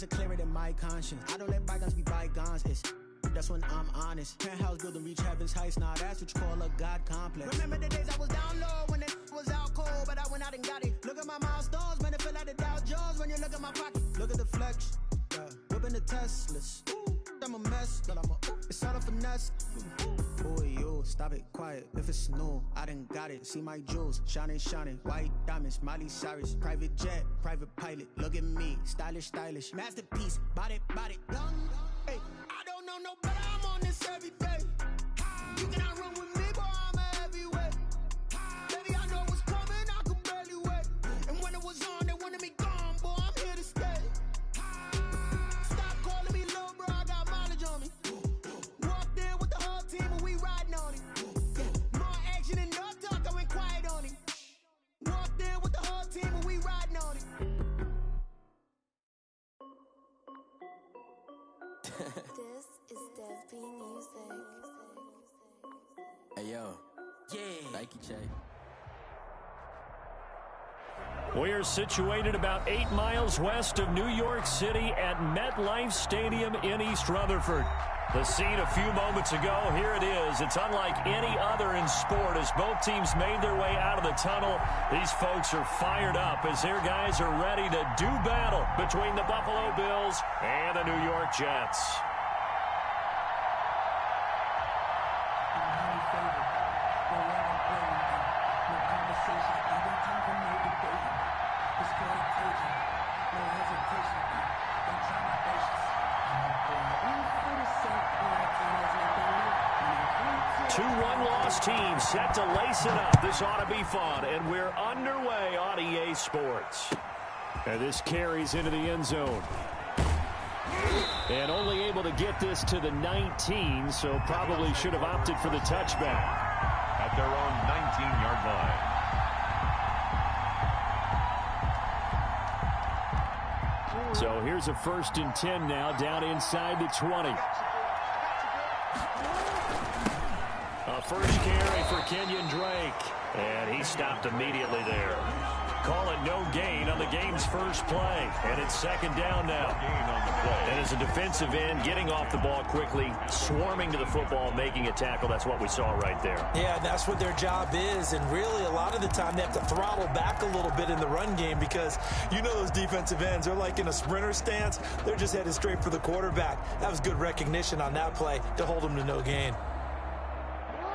Clearer than my conscience. I don't let bygones be bygones. That's when I'm honest. Penthouse building, reach heaven's heights. Now that's what you call a God complex. Remember the days I was down low when it was out cold, but I went out and got it. Look at my milestones, man, it feel like the Dow Jones when you look at my pocket. Look at the flex, whipping the Teslas. I'm a mess, but it's all a finesse. Boy, you stop it, quiet. If it's new, I done got it. See my jewels, shining, white diamonds, Miley Cyrus, private jet, private pilot. Look at me, stylish, masterpiece, body, young. Hey, I don't know no better. I'm on this every day. You cannot run with me, boy. I'm a heavyweight. Baby, I know what's coming. I could barely wait. And when it was on, they wanted me gone, boy. I'm here to stay. Stop calling me little bro. I got mileage on me. Walked in with the whole team and we riding on it. More action and no talk. I went quiet on it. Walked in with the whole team and we riding on it. This is Dev B Music. Hey yo. Yeah. Thank you, Jay. We're situated about 8 miles west of New York City at MetLife Stadium in East Rutherford. The scene a few moments ago, here it is. It's unlike any other in sport as both teams made their way out of the tunnel. These folks are fired up as their guys are ready to do battle between the Buffalo Bills and the New York Jets. Two one-loss teams set to lace it up. This ought to be fun, and we're underway on EA Sports. And this carries into the end zone. And only able to get this to the 19, so probably should have opted for the touchback. At their own 19-yard line. So here's a 1st and 10 now, down inside the 20. A first carry for Kenyon Drake, and he stopped immediately there. Call it no gain on the game's first play, and it's 2nd down now. And as a defensive end, getting off the ball quickly, swarming to the football, making a tackle, that's what we saw right there. Yeah, that's what their job is, and really a lot of the time they have to throttle back a little bit in the run game because you know those defensive ends, they're like in a sprinter stance. They're just headed straight for the quarterback. That was good recognition on that play to hold them to no gain.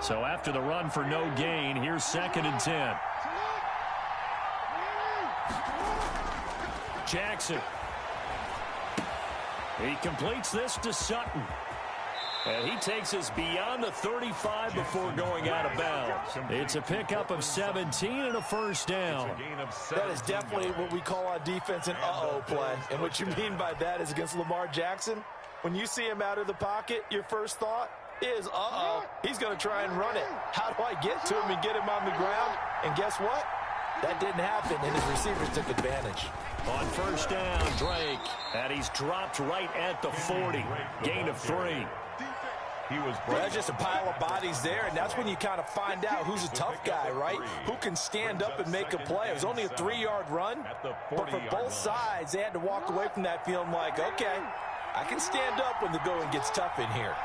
So after the run for no gain, here's 2nd and 10. Jackson. He completes this to Sutton. And he takes us beyond the 35 before going out of bounds. It's a pickup of 17 and a 1st down. That is definitely what we call on defense an uh-oh play. And what you mean by that is against Lamar Jackson, when you see him out of the pocket, your first thought is, uh-oh, he's going to try and run it. How do I get to him and get him on the ground? And guess what? That didn't happen, and his receivers took advantage. On 1st down, Drake. And he's dropped right at the 40. Gain of 3. There's just a pile of bodies there, and that's when you kind of find out who's a tough guy, right? Who can stand up and make a play. It was only a 3-yard run, but for both sides, they had to walk away from that feeling like, okay, I can stand up when the going gets tough in here.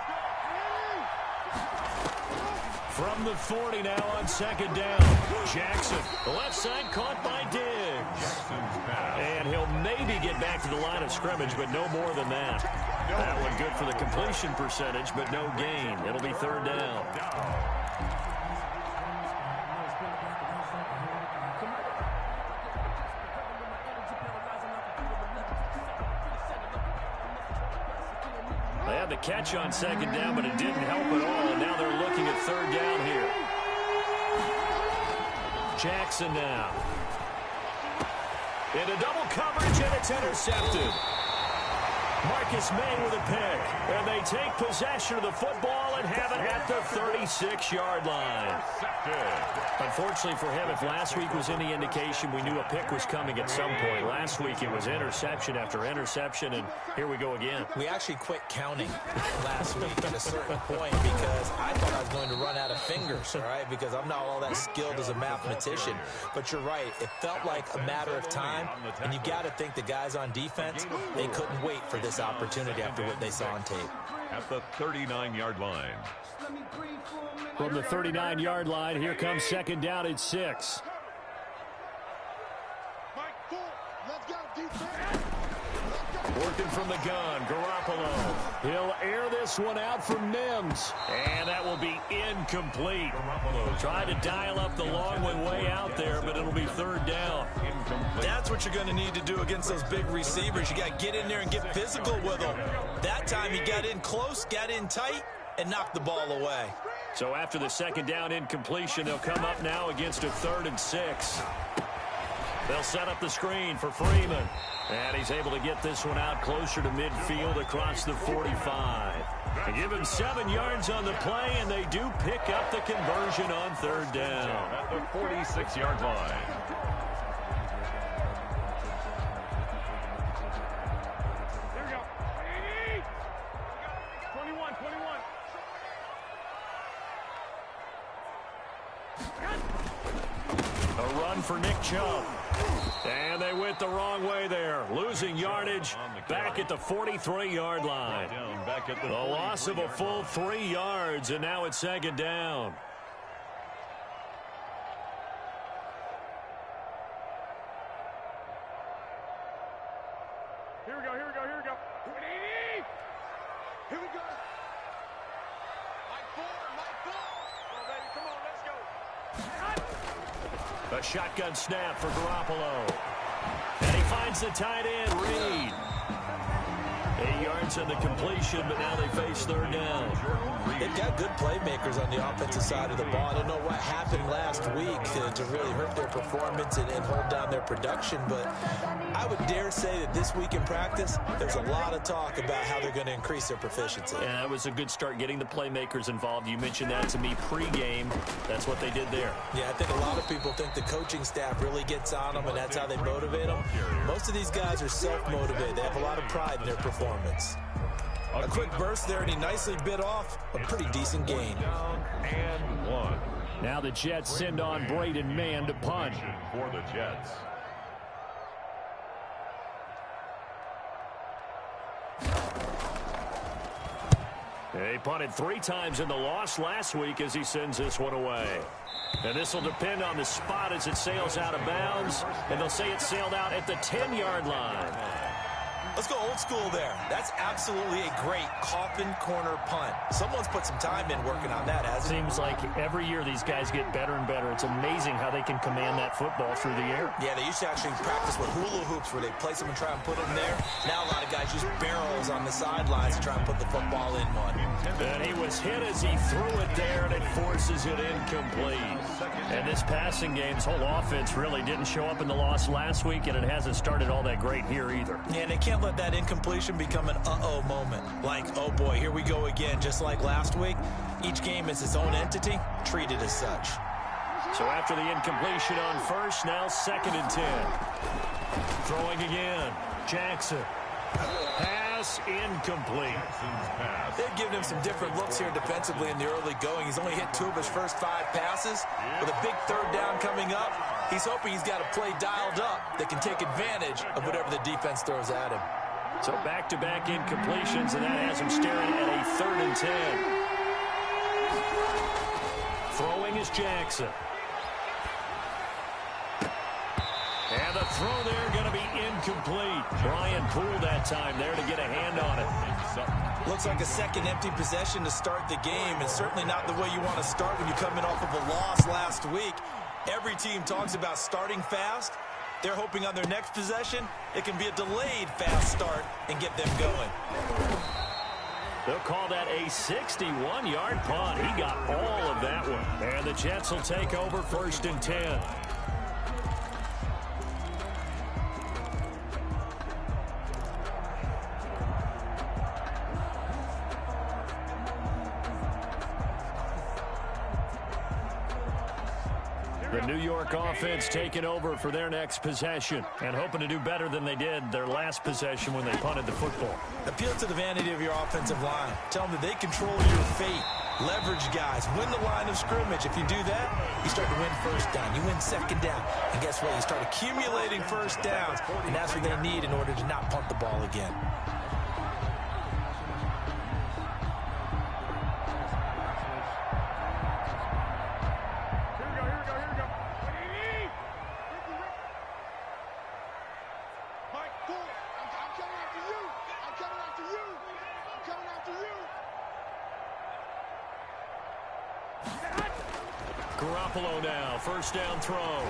From the 40 now on 2nd down. Jackson, the left side caught by Diggs. And he'll maybe get back to the line of scrimmage, but no more than that. That one good for the completion percentage, but no gain. It'll be 3rd down. They had the catch on 2nd down, but it didn't help at all, and now they're looking at 3rd down here. Jackson now. Into double coverage, and it's intercepted. Marcus May with a pick. And they take possession of the football and have it at the 36-yard line. Unfortunately for him, if last week was any indication, we knew a pick was coming at some point. Last week it was interception after interception, and here we go again. We actually quit counting last week at a certain point because I thought I was going to run out of fingers, all right, because I'm not all that skilled as a mathematician. But you're right. It felt like a matter of time, and you got to think the guys on defense, they couldn't wait for this opportunity after what they saw on tape. At the 39-yard line. From the 39-yard line, here comes second down at 6. Working from the gun, Garoppolo. He'll air this one out from Mims. And that will be incomplete. Trying to dial up the long way out there, but it'll be third down. That's what you're going to need to do against those big receivers. You got to get in there and get physical with them. That time he got in close, got in tight, and knocked the ball away. So after the second down incompletion, they'll come up now against a 3rd and 6. They'll set up the screen for Freeman. And he's able to get this one out closer to midfield across the 45. They give him 7 yards on the play, and they do pick up the conversion on third down. At the 46-yard line. Here we go. 21. A run for Nick Chubb. And they went the wrong way there. Losing yardage back at the 43-yard line. The loss of a full 3 yards, and now it's second down. Here we go. Here we go. Mike 4. Oh, baby, come on, let's go. A shotgun snap for Garoppolo. And he finds the tight end, Reed. 8 yards on the completion, but now they face third down. They've got good playmakers on the offensive side of the ball. I don't know what happened last week to really hurt their performance and hold down their production, but I would dare say that this week in practice, there's a lot of talk about how they're going to increase their proficiency. Yeah, it was a good start getting the playmakers involved. You mentioned that to me pregame. That's what they did there. Yeah, I think a lot of people think the coaching staff really gets on them, and that's how they motivate them. Most of these guys are self-motivated. They have a lot of pride in their performance. A quick burst there, and he nicely bit off a pretty decent gain. And 1. Now the Jets send on Braden Mann to punt. For the Jets. He punted 3 times in the loss last week as he sends this one away. And this will depend on the spot as it sails out of bounds. And they'll say it sailed out at the 10-yard line. Let's go old school there. That's absolutely a great coffin corner punt. Someone's put some time in working on that, hasn't it? Seems like every year these guys get better and better. It's amazing how they can command that football through the air. Yeah, they used to actually practice with hula hoops where they place them and try and put them there. Now a lot of guys use barrels on the sidelines to try and put the football in one. And he was hit as he threw it there, and it forces it incomplete. And this passing game's whole offense really didn't show up in the loss last week, and it hasn't started all that great here either. Yeah, and they can't let that incompletion become an uh-oh moment. Like, oh boy, here we go again. Just like last week, each game is its own entity, treated as such. So after the incompletion on first, now 2nd and 10. Throwing again. Jackson. Pass incomplete. They've given him some different looks here defensively in the early going. He's only hit 2 of his first 5 passes. With a big third down coming up, he's hoping he's got a play dialed up that can take advantage of whatever the defense throws at him. So back-to-back incompletions, and that has him staring at a 3rd and 10. Throwing is Jackson. And the throw there going to be incomplete. Brian Poole that time there to get a hand on it. Looks like a second empty possession to start the game, and certainly not the way you want to start when you're coming off of a loss last week. Every team talks about starting fast. They're hoping on their next possession, it can be a delayed fast start and get them going. They'll call that a 61-yard punt. He got all of that one. And the Jets will take over 1st and 10. The New York offense taking over for their next possession and hoping to do better than they did their last possession when they punted the football. Appeal to the vanity of your offensive line. Tell them that they control your fate. Leverage guys. Win the line of scrimmage. If you do that, you start to win first down. You win second down. And guess what? You start accumulating first downs. And that's what they need in order to not punt the ball again. Garoppolo now, first down throw.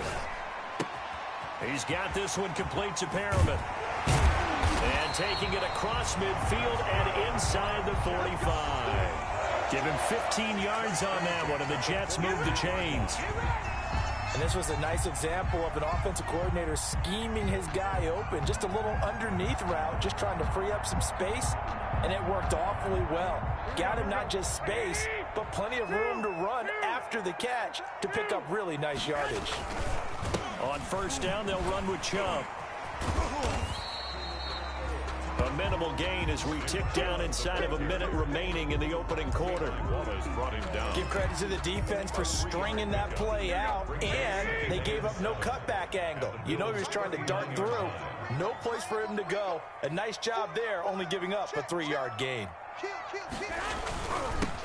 He's got this one complete to Perriman. And taking it across midfield and inside the 45. Give him 15 yards on that one, and the Jets move the chains. And this was a nice example of an offensive coordinator scheming his guy open. Just a little underneath route, just trying to free up some space, and it worked awfully well. Got him not just space, but plenty of room to run after the catch to pick up really nice yardage. On first down, they'll run with Chubb. A minimal gain as we tick down inside of a minute remaining in the opening quarter. Give credit to the defense for stringing that play out, and they gave up no cutback angle. You know he was trying to dart through. No place for him to go. A nice job there, only giving up a 3-yard gain.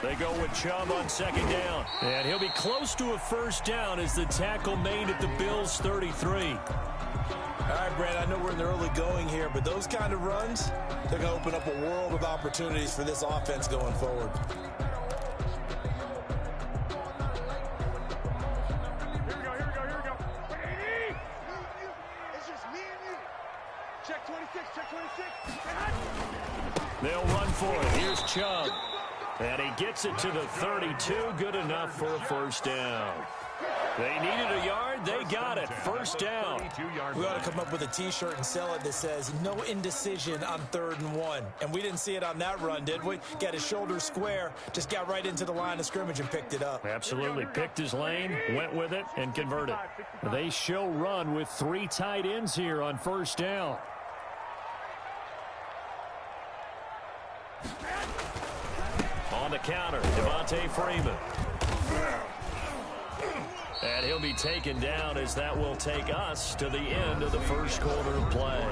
They go with Chubb on second down. And he'll be close to a first down as the tackle made at the Bills' 33. All right, Brad, I know we're in the early going here, but those kind of runs, they're going to open up a world of opportunities for this offense going forward. Here we go. It's just me and you. Check 26, check 26. They'll run for it. Here's Chubb. And he gets it to the 32. Good enough for a first down. They needed a yard. They got it. First down. We ought to come up with a T-shirt and sell it that says, no indecision on 3rd and 1. And we didn't see it on that run, did we? Got his shoulder square, just got right into the line of scrimmage and picked it up. Absolutely. Picked his lane, went with it, and converted. They show run with 3 tight ends here on first down. On the counter, Devontae Freeman. And he'll be taken down as that will take us to the end of the first quarter of play.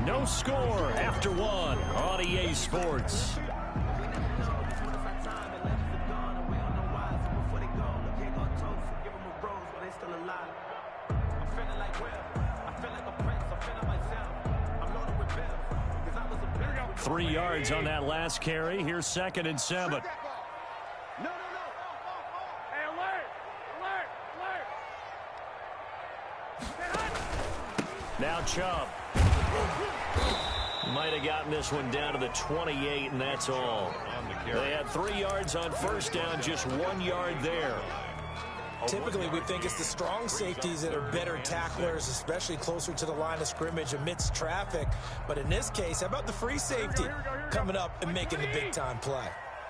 No score after 1 on EA Sports. Three yards on that last carry. Here's 2nd and 7. No. Hey, alert. Now Chubb. Might have gotten this one down to the 28, and that's all. They had 3 yards on first down, just 1 yard there. Typically, we think it's the strong safeties that are better tacklers, especially closer to the line of scrimmage amidst traffic. But in this case, how about the free safety coming up and making the big-time play?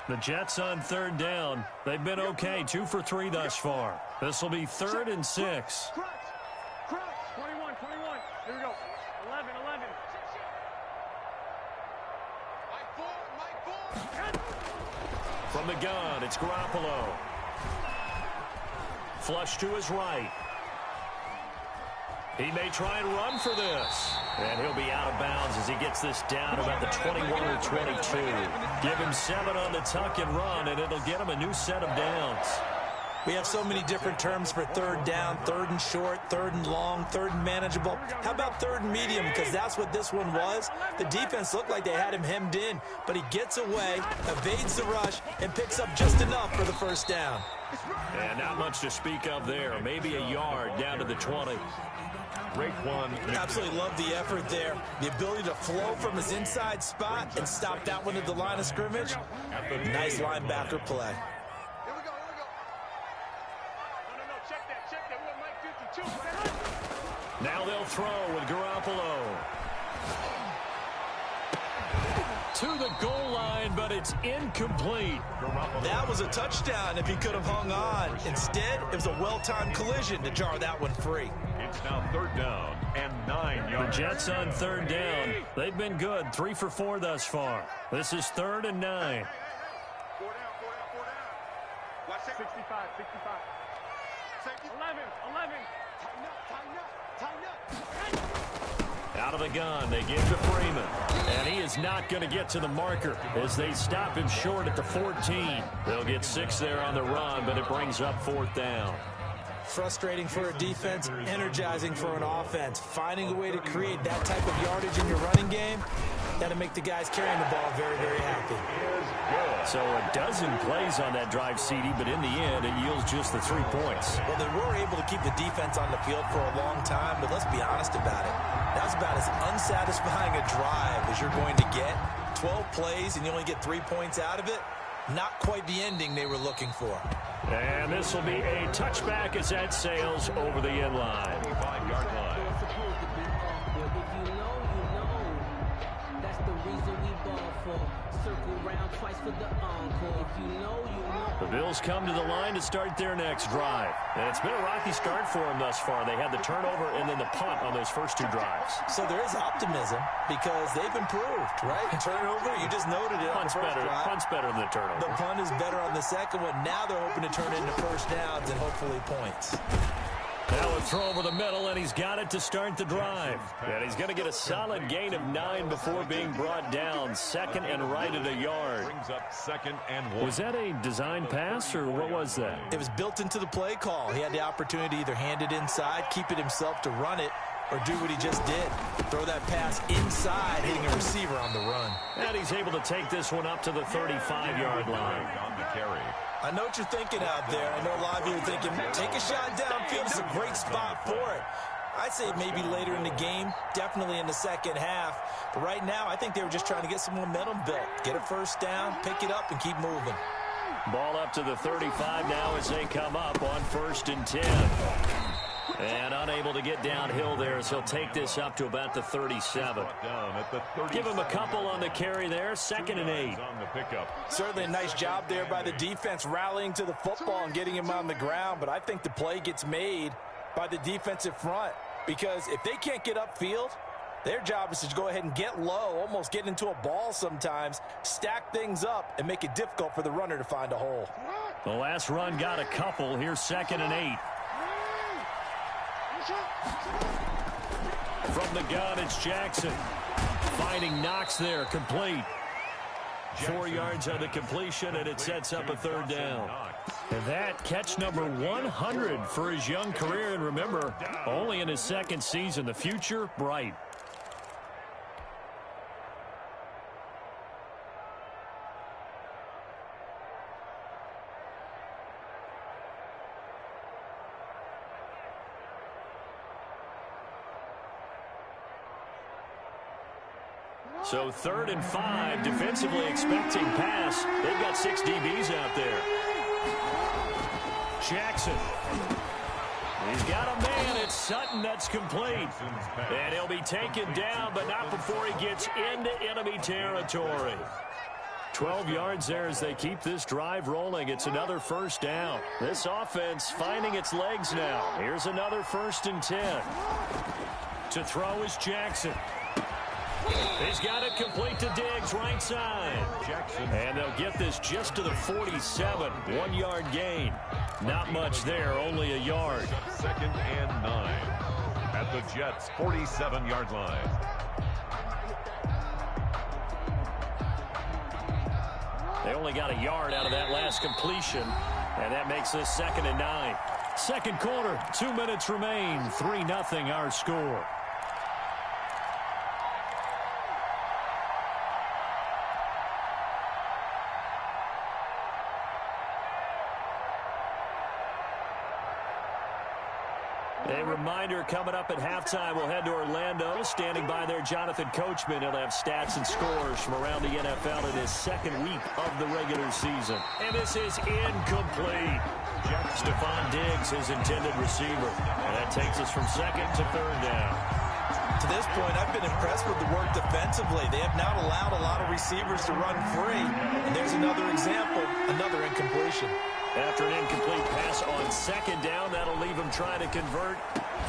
The Jets on 3rd down. They've been okay, 2 for 3 thus far. This will be 3rd and 6. Crutch. 21. Here we go. 11. Mike Bull. From the gun, it's Garoppolo. Flush to his right. He may try and run for this. And he'll be out of bounds as he gets this down about the 21 or 22. Give him 7 on the tuck and run, and it'll get him a new set of downs. We have so many different terms for 3rd down, 3rd and short, 3rd and long, 3rd and manageable. How about 3rd and medium? Because that's what this one was. The defense looked like they had him hemmed in, but he gets away, evades the rush, and picks up just enough for the first down. And not much to speak of there. Maybe a yard down to the 20. Absolutely love the effort there. The ability to flow from his inside spot and stop that one at the line of scrimmage. Nice linebacker play. Here we go. No. Check that. We got Mike 52. Now they'll throw with Garoppolo. to the goal line, but it's incomplete. That was a touchdown if he could have hung on. Instead, it was a well-timed collision to jar that one free. It's now 3rd down and 9 yards. The Jets on 3rd down. They've been good, 3 for 4 thus far. This is 3rd and 9. 4 down. Watch 65. 11. Tighten up. Out of the gun, they give to Freeman. And he is not going to get to the marker as they stop him short at the 14. They'll get 6 there on the run, but it brings up 4th down. Frustrating for a defense, energizing for an offense. Finding a way to create that type of yardage in your running game, that'll make the guys carrying the ball very, very happy. So a dozen plays on that drive, CD, but in the end, it yields just the 3 points. Well, they were able to keep the defense on the field for a long time, but let's be honest about it. That was about as unsatisfying a drive as you're going to get. 12 plays and you only get 3 points out of it. Not quite the ending they were looking for. And this will be a touchback as that sails over the end line. 5-yard line. If you know, that's the reason we ball for. Circle round twice for the encore. If you know, The Bills come to the line to start their next drive. And it's been a rocky start for them thus far. They had the turnover and then the punt on those first 2 drives. So there is optimism because they've improved, right? Turnover, you just noted it on the first drive. Punt's better than the turnover. The punt is better on the second one. Now they're hoping to turn it into first downs and hopefully points. Now a throw over the middle, and he's got it to start the drive. And he's going to get a solid gain of 9 before being brought down. 2nd and right at a yard. Brings up 2nd and 1. Was that a design pass, or what was that? It was built into the play call. He had the opportunity to either hand it inside, keep it himself to run it, or do what he just did. Throw that pass inside, hitting a receiver on the run. And he's able to take this one up to the 35-yard line. On the carry. I know what you're thinking out there. I know a lot of you are thinking, take a shot downfield. It's a great spot for it. I'd say maybe later in the game, definitely in the second half. But right now, I think they were just trying to get some momentum built. Get a first down, pick it up, and keep moving. Ball up to the 35 now as they come up on 1st and 10. And unable to get downhill there as he'll take this up to about the 37. Give him a couple on the carry there. 2nd and 8. On the pickup. Certainly a nice job there by the defense rallying to the football and getting him on the ground. But I think the play gets made by the defensive front because if they can't get upfield, their job is to go ahead and get low, almost get into a ball sometimes, stack things up, and make it difficult for the runner to find a hole. The last run got a couple. Here's 2nd and 8. From the gun, it's Jackson. Finding Knox there, complete. 4 yards on the completion, and it sets up a 3rd down. And that catch number 100 for his young career. And remember, only in his 2nd season. The future, bright. So 3rd and 5, defensively expecting pass. They've got 6 DBs out there. Jackson. He's got a man. It's Sutton that's complete. And he'll be taken down, but not before he gets into enemy territory. 12 yards there as they keep this drive rolling. It's another 1st down. This offense finding its legs now. Here's another 1st and 10. To throw is Jackson. He's got it complete to Diggs, right side. Jackson. And they'll get this just to the 47. 1-yard gain. Not much there, only a yard. 2nd and 9. At the Jets' 47-yard line. They only got a yard out of that last completion. And that makes this 2nd and 9. Second quarter, 2 minutes remain. 3-0 our score. A reminder coming up at halftime, we'll head to Orlando. Standing by there, Jonathan Coachman. He'll have stats and scores from around the NFL in his 2nd week of the regular season. And this is incomplete. Stephon Diggs, his intended receiver. And that takes us from 2nd to 3rd down. To this point, I've been impressed with the work defensively. They have not allowed a lot of receivers to run free. And there's another example, another incompletion. After an incomplete pass on second down, that'll leave him trying to convert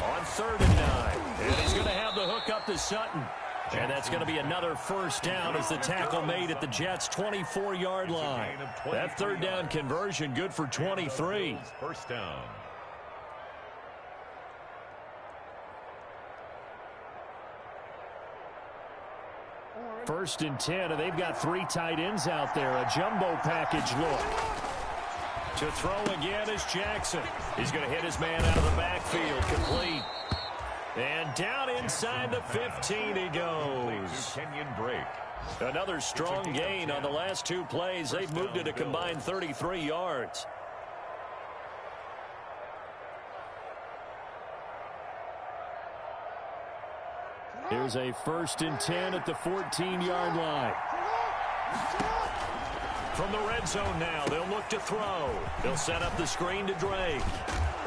on 3rd and 9. And he's going to have the hook up to Sutton. And that's going to be another first down as the tackle made at the Jets' 24-yard line. That 3rd down conversion good for 23. First down. First and 10, and they've got 3 tight ends out there. A jumbo package look. To throw again is Jackson. He's going to hit his man out of the backfield. Complete. And down inside the 15 he goes. Kenyon Drake. Another strong gain on the last 2 plays. They've moved it a combined 33 yards. Here's a 1st and 10 at the 14-yard line. From the red zone now, they'll look to throw. They'll set up the screen to Drake.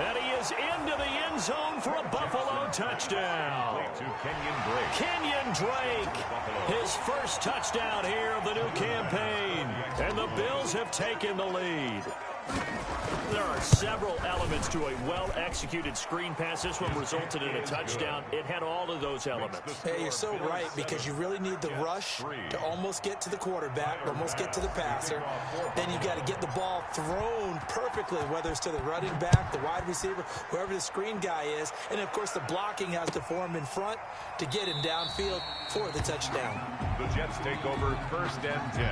And he is into the end zone for a Buffalo touchdown. To Kenyon Drake. Kenyon Drake, his first touchdown here of the new campaign. And the Bills have taken the lead. There are several elements to a well-executed screen pass. This one resulted in a touchdown. It had all of those elements. Hey, you're so right, because you really need the rush to almost get to the quarterback, almost get to the passer. Then you've got to get the ball thrown perfectly, whether it's to the running back, the wide receiver, whoever the screen guy is. And, of course, the blocking has to form in front to get him downfield for the touchdown. The Jets take over 1st and 10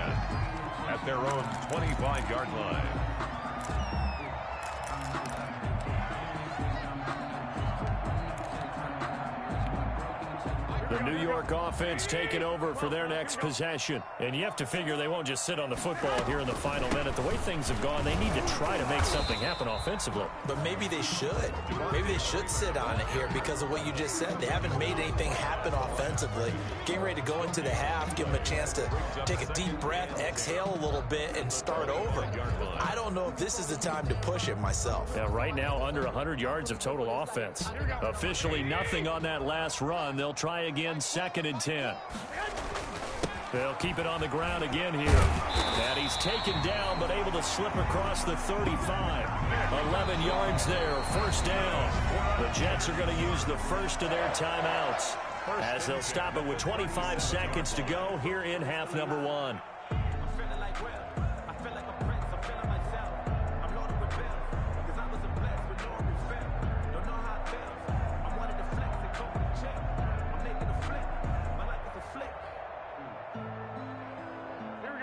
at their own 25-yard line. The New York offense taking over for their next possession. And you have to figure they won't just sit on the football here in the final minute. The way things have gone, they need to try to make something happen offensively. But maybe they should. Maybe they should sit on it here because of what you just said. They haven't made anything happen offensively. Getting ready to go into the half, give them a chance to take a deep breath, exhale a little bit, and start over. I don't know if this is the time to push it myself. Yeah, right now, under 100 yards of total offense. Officially nothing on that last run. They'll try again. 2nd and 10. They'll keep it on the ground again here. And he's taken down, but able to slip across the 35. 11 yards there, first down. The Jets are going to use the first of their timeouts as they'll stop it with 25 seconds to go here in half number 1.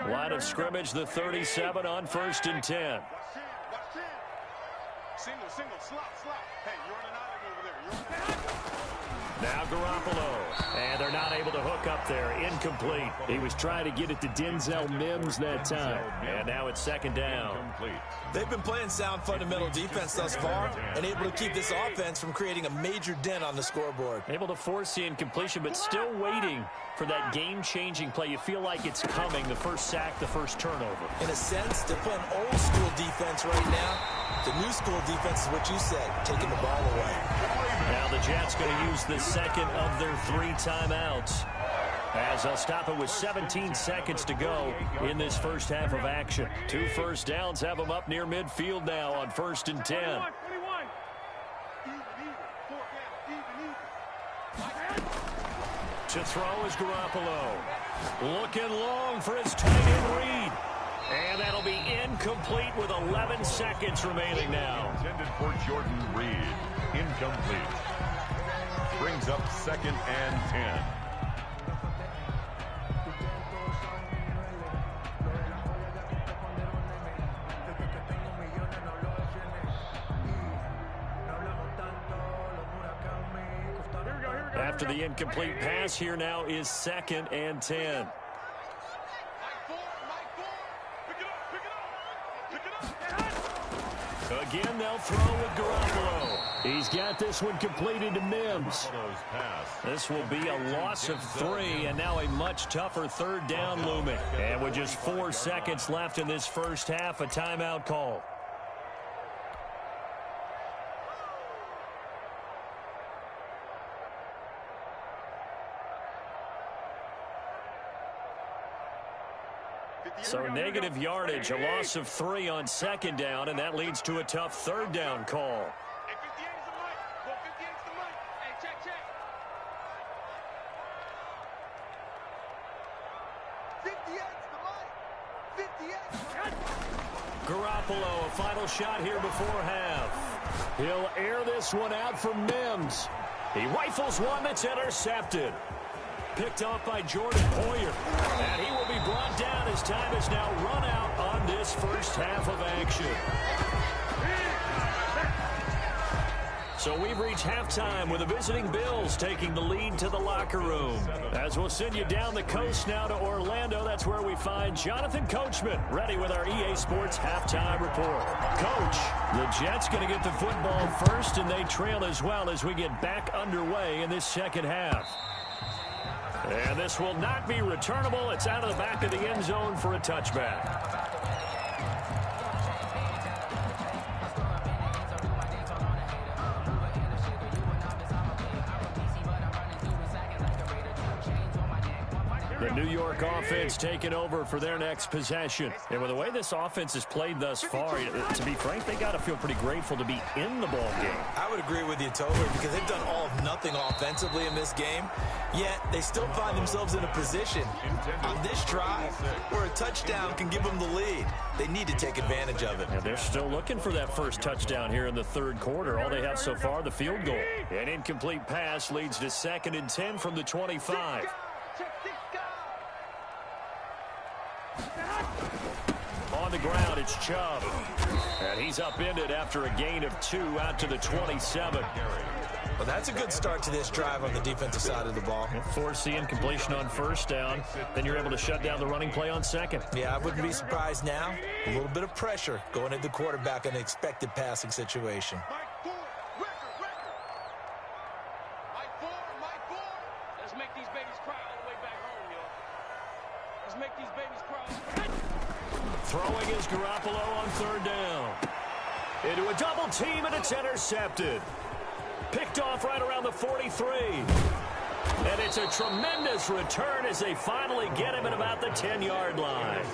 Line of scrimmage, the 37 on 1st and 10. Single, slop. Hey, you're on an island over there. Now Garoppolo, and they're not able to hook up there. Incomplete. He was trying to get it to Denzel Mims that time. And now it's 2nd down. They've been playing sound fundamental defense thus far and able to keep this offense from creating a major dent on the scoreboard. Able to force the incompletion, but still waiting for that game-changing play. You feel like it's coming, the first sack, the first turnover. In a sense, they're playing old-school defense right now. The new school defense is what you said, taking the ball away. Now the Jets going to use the second of their 3 timeouts as they'll stop it with 17 seconds to go in this first half of action. 2 first downs have them up near midfield now on 1st and 10. To throw is Garoppolo. Looking long for his tight end read. And that'll be incomplete with 11 seconds remaining now. Intended for Jordan Reed. Incomplete. Brings up 2nd and 10. After the incomplete pass, here now is 2nd and 10. Again, they'll throw with Garoppolo. He's got this one completed to Mims. This will be a loss of 3, and now a much tougher 3rd down looming. And with just 4 seconds left in this first half, a timeout call. So negative yardage, a loss of 3 on second down, and that leads to a tough third down call. Hey, 58 is the mic. Go 58 is the mic. Hey, check. 58 is the mic. 58. Garoppolo, a final shot here before half. He'll air this one out for Mims. He rifles one that's intercepted. Picked off by Jordan Poyer. And he will be brought down as time is now run out on this first half of action. So we've reached halftime with the visiting Bills taking the lead to the locker room. As we'll send you down the coast now to Orlando, that's where we find Jonathan Coachman ready with our EA Sports halftime report. Coach, the Jets going to get the football first, and they trail as well as we get back underway in this second half. And this will not be returnable. It's out of the back of the end zone for a touchback. The New York offense taking over for their next possession. And with the way this offense has played thus far, to be frank, they got to feel pretty grateful to be in the ball game. I would agree with you totally, because they've done all of nothing offensively in this game, yet they still find themselves in a position on this drive where a touchdown can give them the lead. They need to take advantage of it. And they're still looking for that first touchdown here in the third quarter. All they have so far, the field goal. An incomplete pass leads to 2nd and 10 from the 25. On the ground, it's Chubb. And he's upended after a gain of 2 out to the 27. Well, that's a good start to this drive on the defensive side of the ball. Force the incompletion on first down. Then you're able to shut down the running play on second. Yeah, I wouldn't be surprised now. A little bit of pressure going at the quarterback in an expected passing situation. Let's make these babies cry all the way back home, yo. Let's make these babies cry. Throwing is Garoppolo on third down. Into a double team, and it's intercepted. Picked off right around the 43. And it's a tremendous return as they finally get him at about the 10-yard line.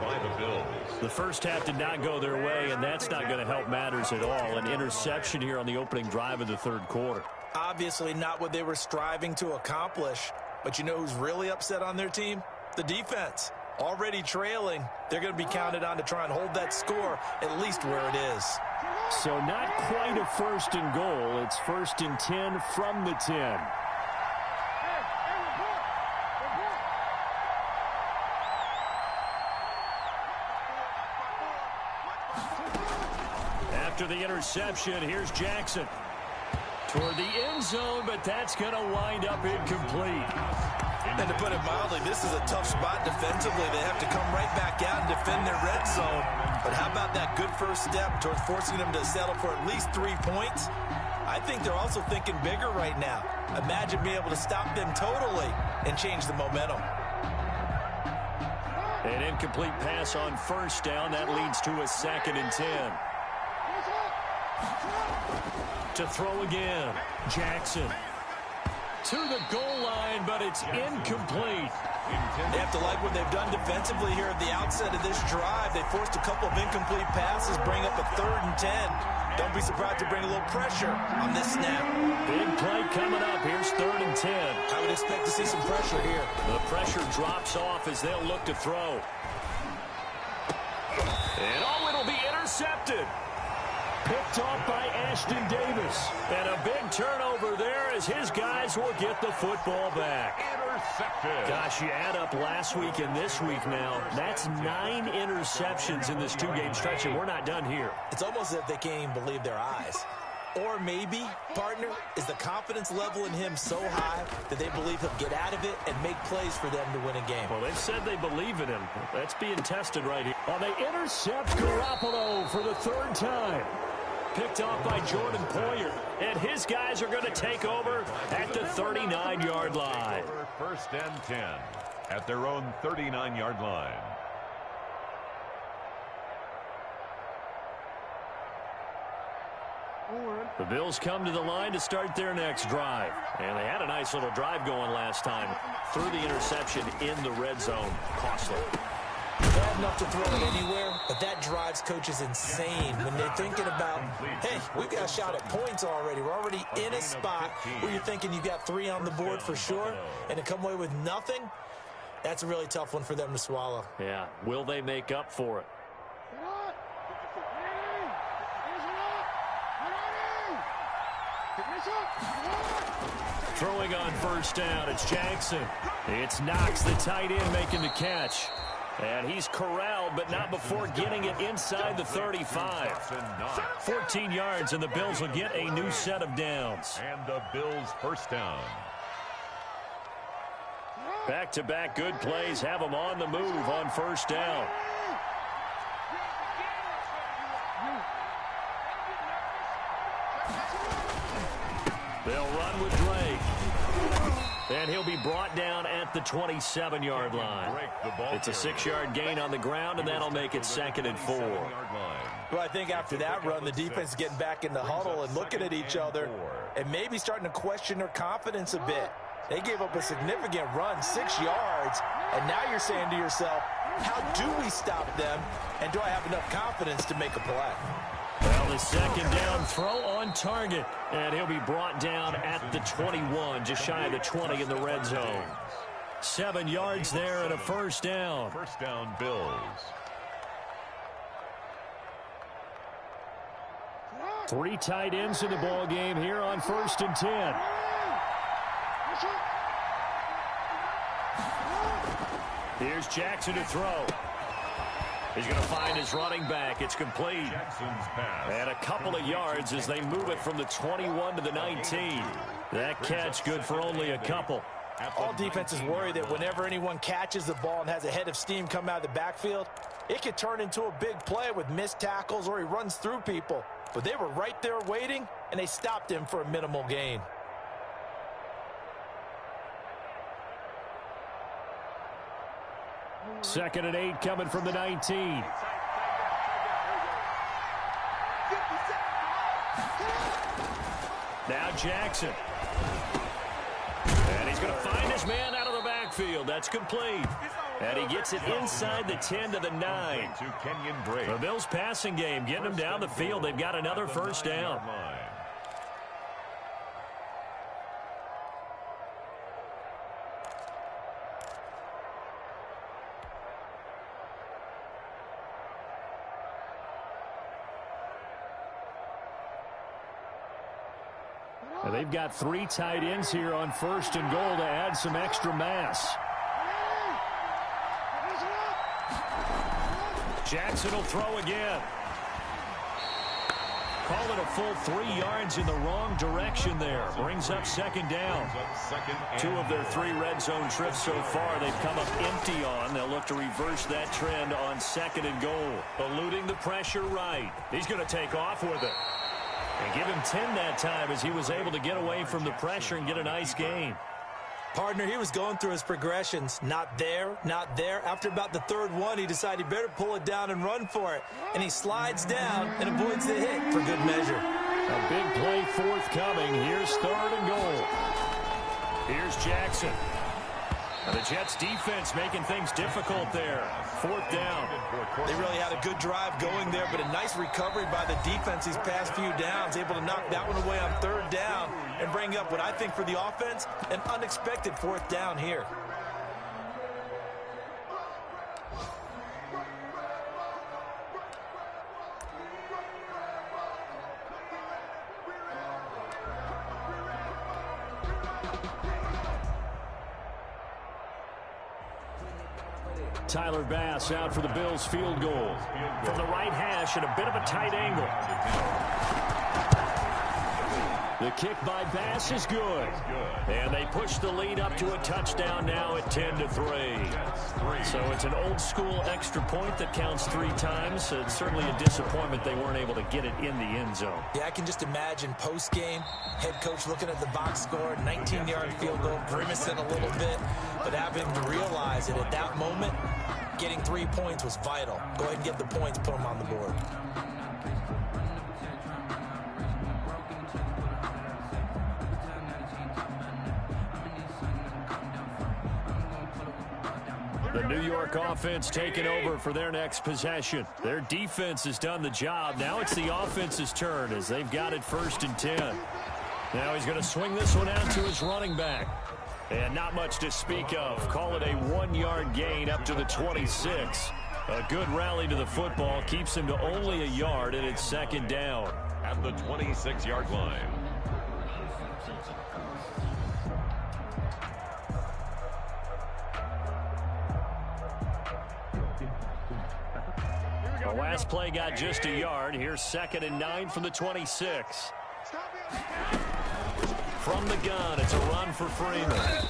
By the Bills. The first half did not go their way, and that's not going to help matters at all. An interception here on the opening drive of the third quarter. Obviously not what they were striving to accomplish. But you know who's really upset on their team? The defense. Already trailing, they're going to be counted on to try and hold that score at least where it is. So not quite a 1st and goal. It's 1st and 10 from the 10. After the interception, here's Jackson. Toward the end zone, but that's going to wind up incomplete. And to put it mildly, this is a tough spot defensively. They have to come right back out and defend their red zone. But how about that good first step towards forcing them to settle for at least 3 points? I think they're also thinking bigger right now. Imagine being able to stop them totally and change the momentum. An incomplete pass on first down. That leads to a 2nd and 10. To throw again. Jackson. To the goal line, but it's incomplete. They have to like what they've done defensively here at the outset of this drive. They forced a couple of incomplete passes, bring up a 3rd and 10. Don't be surprised to bring a little pressure on this snap. Big play coming up. Here's 3rd and 10. I would expect to see some pressure here. The pressure drops off as they'll look to throw. And it'll be intercepted. Picked off by Ashton Davis. And a big turnover there as his guys will get the football back. Intercepted. Gosh, you add up last week and this week now. That's 9 interceptions in this 2-game stretch, and we're not done here. It's almost as if they can't even believe their eyes. Or maybe, partner, is the confidence level in him so high that they believe he'll get out of it and make plays for them to win a game. Well, they've said they believe in him. That's being tested right here. Well, they intercept Garoppolo for the 3rd time. Picked off by Jordan Poyer. And his guys are going to take over at the 39-yard line. 1st and 10 at their own 39-yard line. The Bills come to the line to start their next drive. And they had a nice little drive going last time. Through the interception in the red zone. Costly. enough to throw it anywhere, but that drives coaches insane when they're thinking about, hey, we've got a shot at points already. We're already in a spot where you're thinking you got 3 on the board for sure, and to come away with nothing, that's a really tough one for them to swallow. Yeah, will they make up for it? Throwing on first down, it's Jackson. It's Knox, the tight end, making the catch. And he's corralled, but not before getting it inside the 35. 14 yards, and the Bills will get a new set of downs. And the Bills' first down. Back-to-back good plays have them on the move on first down. They'll run with Drake. And he'll be brought down at the 27-yard line. It's a 6-yard gain on the ground, and that'll make it 2nd and 4. Well, I think after that run, the defense is getting back in the huddle and looking at each other and maybe starting to question their confidence a bit. They gave up a significant run, 6 yards, and now you're saying to yourself, how do we stop them, and do I have enough confidence to make a play? Well, the second down throw on target, and he'll be brought down at the 21, just shy of the 20 in the red zone. 7 yards there and a first down. First down, Bills. 3 tight ends in the ball game here on 1st and 10. Here's Jackson to throw. He's going to find his running back. It's complete. Jackson's pass. And a couple of yards as they move it from the 21 to the 19. That catch good for only a couple. All defenses worry that whenever anyone catches the ball and has a head of steam come out of the backfield, it could turn into a big play with missed tackles or he runs through people. But they were right there waiting, and they stopped him for a minimal gain. Second and 8 coming from the 19. Now Jackson. And he's going to find his man out of the backfield. That's complete. And he gets it inside the 10 to the 9. The Bills passing game getting them down the field. They've got another first down. And they've got 3 tight ends here on 1st and goal to add some extra mass. Jackson will throw again. Call it a full 3 yards in the wrong direction there. Brings up 2nd down. 2 of their 3 red zone trips so far they've come up empty on. They'll look to reverse that trend on 2nd and goal. Eluding the pressure right. He's going to take off with it. And give him 10 that time as he was able to get away from the pressure and get a nice gain. Partner, he was going through his progressions. Not there, not there. After about the 3rd one, he decided he better pull it down and run for it. And he slides down and avoids the hit for good measure. A big play forthcoming. Here's 3rd and goal. Here's Jackson. And the Jets defense making things difficult there. 4th down. They really had a good drive going there, but a nice recovery by the defense these past few downs, able to knock that one away on 3rd down and bring up what I think for the offense, an unexpected 4th down here. Tyler Bass out for the Bills field goal. From the right hash at a bit of a tight angle. The kick by Bass is good. And they push the lead up to a touchdown now at 10-3. So it's an old school extra point that counts 3 times. It's certainly a disappointment they weren't able to get it in the end zone. Yeah, I can just imagine post-game, head coach looking at the box score, 19-yard field goal, grimacing a little bit, but having to realize that at that moment, getting 3 points was vital. Go ahead and get the points, put them on the board. The New York York offense taking over for their next possession. Their defense has done the job. Now it's the offense's turn as they've got it 1st and 10. Now he's going to swing this one out to his running back. And not much to speak of. Call it a 1-yard gain up to the 26. A good rally to the football keeps him to only a yard, and it's 2nd down. At the 26-yard line. The last play got just a yard. Here's 2nd and 9 from the 26. From the gun, it's a run for Freeman.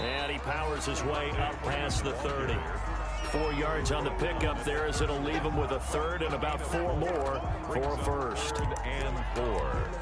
And he powers his way up past the 30. 4 yards on the pickup there as it'll leave him with a 3rd and about 4 more for a 1st. 3rd and 4.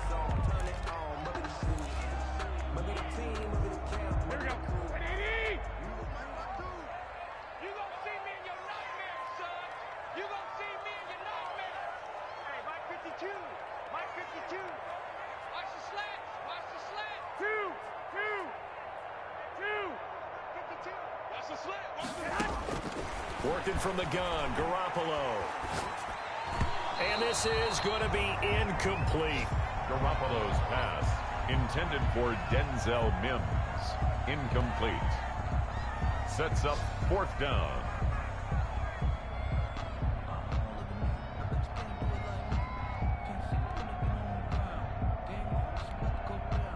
Working from the gun, Garoppolo. And this is going to be incomplete. Garoppolo's pass intended for Denzel Mims. Incomplete. Sets up 4th down.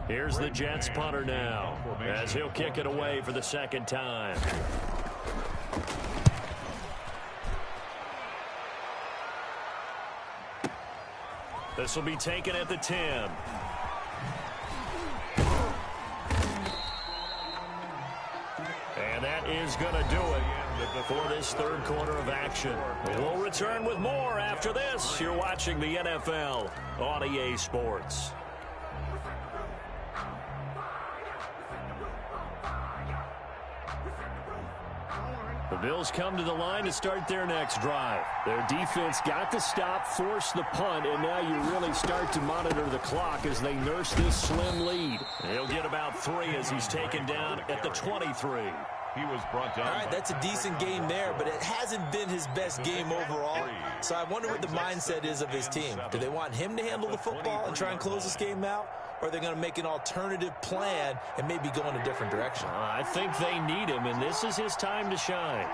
Here's the Jets punter now as he'll kick it away for the 2nd time. This will be taken at the 10. And that is going to do it for this 3rd quarter of action. We'll return with more after this. You're watching the NFL on EA Sports. The Bills come to the line to start their next drive. Their defense got the stop, forced the punt, and now you really start to monitor the clock as they nurse this slim lead. He'll get about 3 as he's taken down at the 23. He was brought down. All right, that's a decent game there, but it hasn't been his best game overall. So I wonder what the mindset is of his team. Do they want him to handle the football and try and close this game out? Or are they going to make an alternative plan and maybe go in a different direction? I think they need him, and this is his time to shine.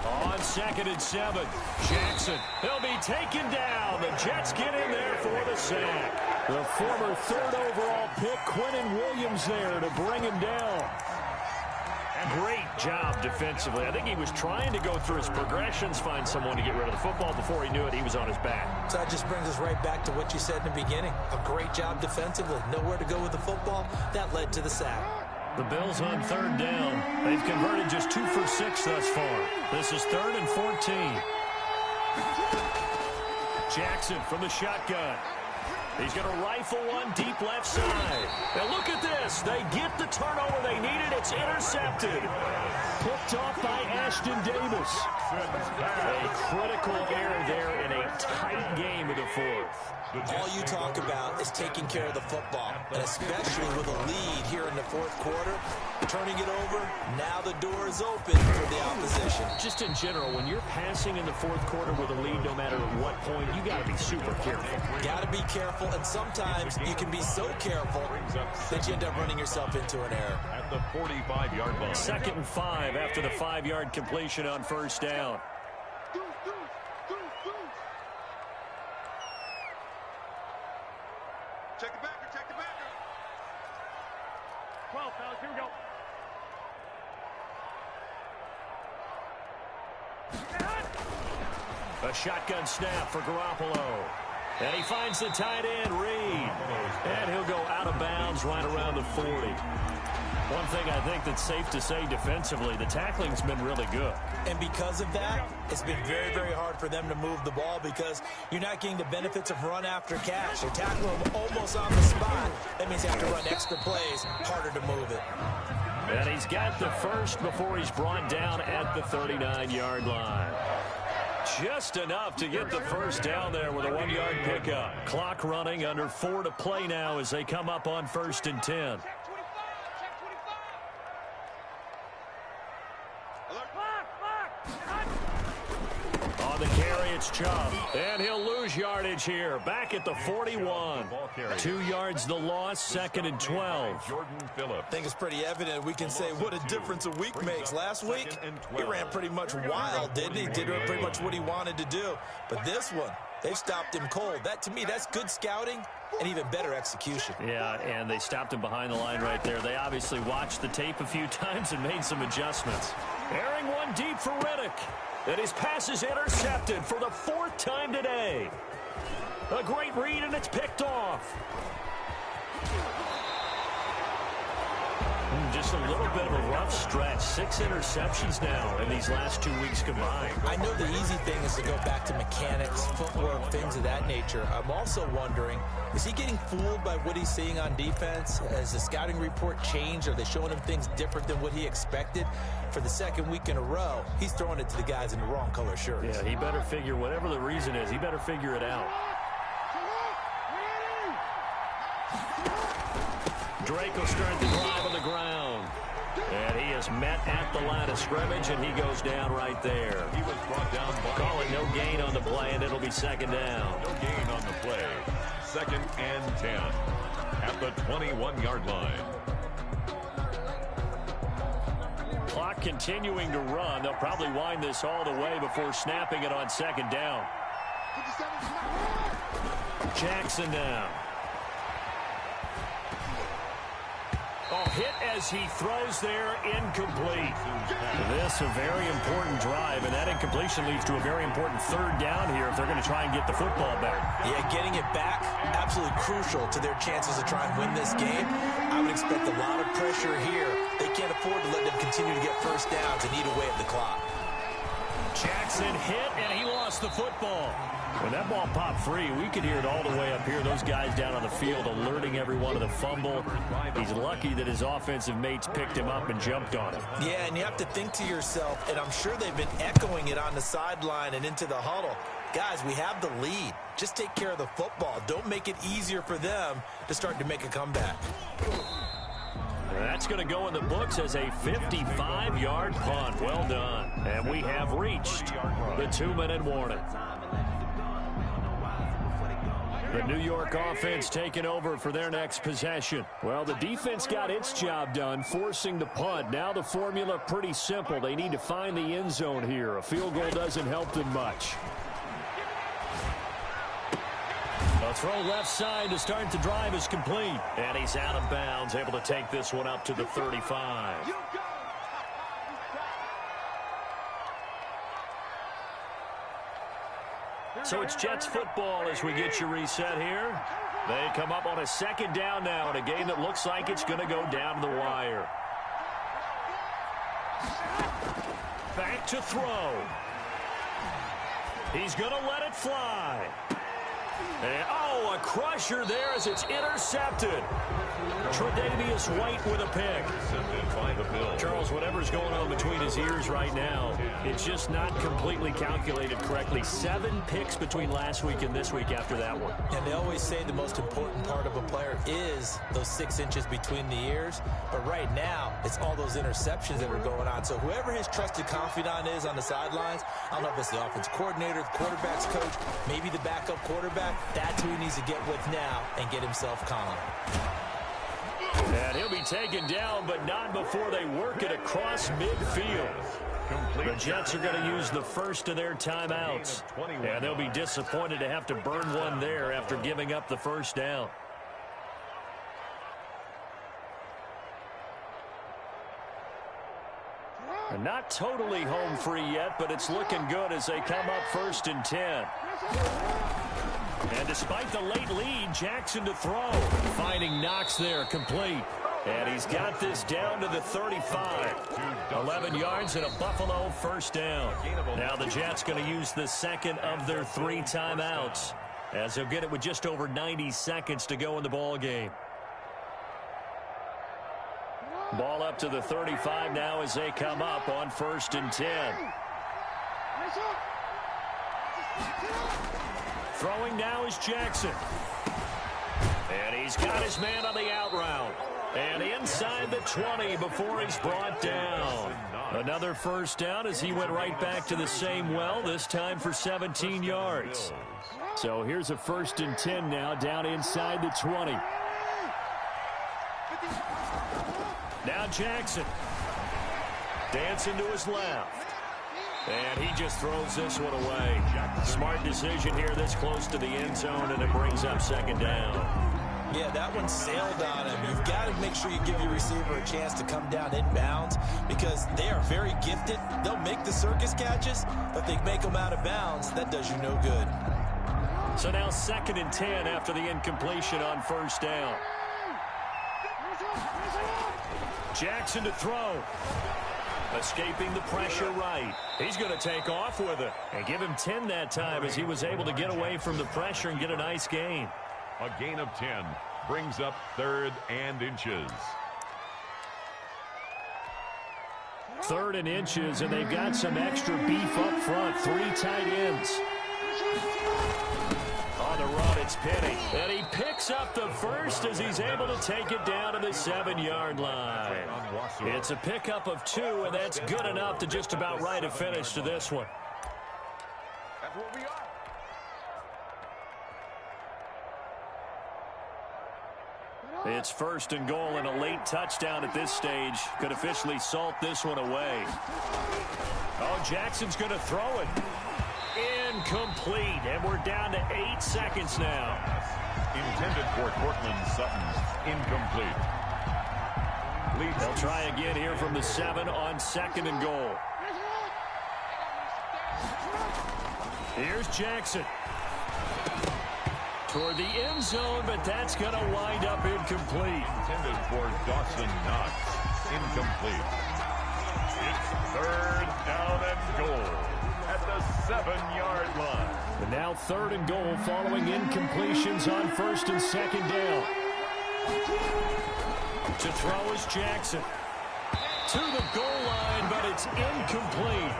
On 2nd and 7, Jackson. He'll be taken down. The Jets get in there for the sack. The former 3rd overall pick, Quinnen Williams, there to bring him down. A great job defensively. I think he was trying to go through his progressions, find someone to get rid of the football. Before he knew it, he was on his back. So that just brings us right back to what you said in the beginning. A great job defensively. Nowhere to go with the football. That led to the sack. The Bills on 3rd down. They've converted just 2 for 6 thus far. This is 3rd and 14. Jackson from the shotgun. He's going to rifle one deep left side. Now look at this. They get the turnover they needed. It's intercepted. Picked off by Ashton Davis. A critical error there in a tight game of the 4th. All you talk about is taking care of the football, and especially with a lead here in the 4th quarter. Turning it over, now the door is open for the opposition. Just in general, when you're passing in the 4th quarter with a lead, no matter at what point, you got to be super careful. Got to be careful, and sometimes you can be so careful that you end up running yourself into an error. At the 45-yard line. 2nd and 5 after the 5-yard completion on 1st down. Check the backer, check the backer. 12, fellas, here we go. A shotgun snap for Garoppolo. And he finds the tight end, Reed. And he'll go out of bounds right around the 40. One thing I think that's safe to say defensively, the tackling's been really good. And because of that, it's been very, very hard for them to move the ball because you're not getting the benefits of run after catch. They're tackling them almost on the spot. That means they have to run extra plays, harder to move it. And he's got the first before he's brought down at the 39-yard line. Just enough to get the first down there with a 1-yard pickup. Clock running, under 4 to play now as they come up on 1st and 10. On the carry, it's Chubb. And he'll lose yardage here. Back at the 41. 2 yards the loss, 2nd and 12. I think it's pretty evident we can say what a difference a week makes. Last week, he ran pretty much wild, didn't he? Did pretty much what he wanted to do. But this one, they've stopped him cold. That, to me, that's good scouting and even better execution. Yeah, and they stopped him behind the line right there. They obviously watched the tape a few times and made some adjustments. Airing one deep for Riddick. And his pass is intercepted for the 4th time today. A great read, and it's picked off. Just a little bit of a rough stretch. 6 interceptions now in these last 2 weeks combined. I know the easy thing is to go back to mechanics, footwork, things of that nature. I'm also wondering, is he getting fooled by what he's seeing on defense? Has the scouting report changed? Are they showing him things different than what he expected? For the 2nd week in a row, he's throwing it to the guys in the wrong color shirts. Yeah, he better figure, whatever the reason is, he better figure it out. Drake will start the drive on the ground. And he is met at the line of scrimmage, and he goes down right there. He was brought down by Call it no gain on the play, and it'll be 2nd down. no gain on the play. 2nd and 10 at the 21-yard line. Clock continuing to run. They'll probably wind this all the way before snapping it on 2nd down. Jackson now. Oh, hit as he throws there, incomplete. This a very important drive, and that incompletion leads to a very important 3rd down here if they're going to try and get the football back. Yeah, getting it back, absolutely crucial to their chances to try and win this game. I would expect a lot of pressure here. They can't afford to let them continue to get 1st downs and eat away at the clock. Jackson hit, and he lost the football. When that ball popped free, we could hear it all the way up here. Those guys down on the field alerting everyone of the fumble. He's lucky that his offensive mates picked him up and jumped on him. Yeah, and you have to think to yourself, and I'm sure they've been echoing it on the sideline and into the huddle. Guys, we have the lead. Just take care of the football. Don't make it easier for them to start to make a comeback. That's going to go in the books as a 55-yard punt. Well done. And we have reached the 2-minute warning. The New York offense taking over for their next possession. Well, the defense got its job done, forcing the punt. Now the formula pretty simple. They need to find the end zone here. A field goal doesn't help them much. A throw left side to start the drive is complete. And he's out of bounds, able to take this one up to the 35. So it's Jets football as we get you reset here. They come up on a 2nd down now in a game that looks like it's going to go down to the wire. Back to throw. He's going to let it fly. And, oh, a crusher there as it's intercepted. Tre'Davious White with a pick. Charles, whatever's going on between his ears right now, it's just not completely calculated correctly. 7 picks between last week and this week after that one. And they always say the most important part of a player is those 6 inches between the ears. But right now, it's all those interceptions that are going on. So whoever his trusted confidant is on the sidelines, I don't know if it's the offense coordinator, the quarterback's coach, maybe the backup quarterback, that's who he needs to get with now and get himself calm. And he'll be taken down, but not before they work it across midfield. The Jets are going to use the first of their timeouts. And they'll be disappointed to have to burn one there after giving up the 1st down. And not totally home free yet, but it's looking good as they come up 1st and 10. And despite the late lead, Jackson to throw. Finding Knox there, complete. And he's got this down to the 35. 11 yards and a Buffalo 1st down. Now the Jets going to use the 2nd of their 3 timeouts, as they'll get it with just over 90 seconds to go in the ball game. Ball up to the 35 now as they come up on 1st and 10. Throwing now is Jackson. And he's got his man on the out route. And inside the 20 before he's brought down. Another first down as he went right back to the same well, this time for 17 yards. So here's a 1st and 10 now, down inside the 20. Now Jackson. Dancing to his left. And he just throws this one away. Smart decision here this close to the end zone, and it brings up 2nd down. Yeah, that one sailed on him. You've got to make sure you give your receiver a chance to come down inbounds because they are very gifted. They'll make the circus catches, but if they make them out of bounds, that does you no good. So now 2nd and 10 after the incompletion on 1st down. Jackson to throw. Escaping the pressure right. He's going to take off with it and give him 10 that time as he was able to get away from the pressure and get a nice gain. A gain of 10 brings up 3rd and inches. 3rd and inches, and they've got some extra beef up front. 3 tight ends. On the run, it's Penny. And he picks up the first as he's able to take it down to the 7-yard line. It's a pickup of 2, and that's good enough to just about write a finish to this one. That's what we are. It's 1st and goal, and a late touchdown at this stage could officially salt this one away. Oh, Jackson's going to throw it. Incomplete, and we're down to 8 seconds now. Intended for Cortland Sutton. Incomplete. They'll try again here from the 7 on 2nd and goal. Here's Jackson. Toward the end zone, but that's going to wind up incomplete. Intended for Dawson Knox. Incomplete. It's 3rd down and goal at the 7-yard line. And now 3rd and goal following incompletions on 1st and 2nd down. To throw is Jackson. To the goal line, but it's incomplete.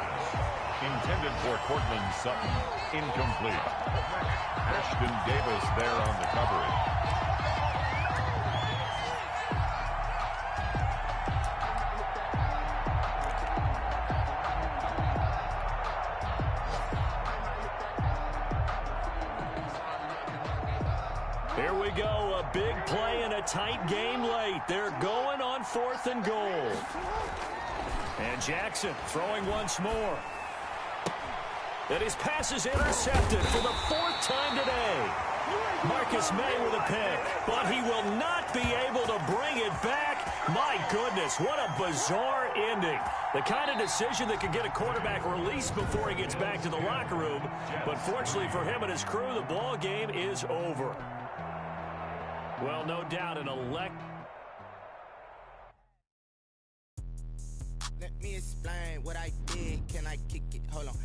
Intended for Cortland Sutton. Incomplete. Ashton Davis there on the coverage. Here we go, a big play and a tight game late. They're going on 4th and goal. And Jackson throwing once more. And his pass is intercepted for the 4th time today. Marcus May with a pick, but he will not be able to bring it back. My goodness, what a bizarre ending. The kind of decision that could get a quarterback released before he gets back to the locker room. But fortunately for him and his crew, the ball game is over. Well, no doubt an elect. Let me explain what I did. Can I kick it? Hold on.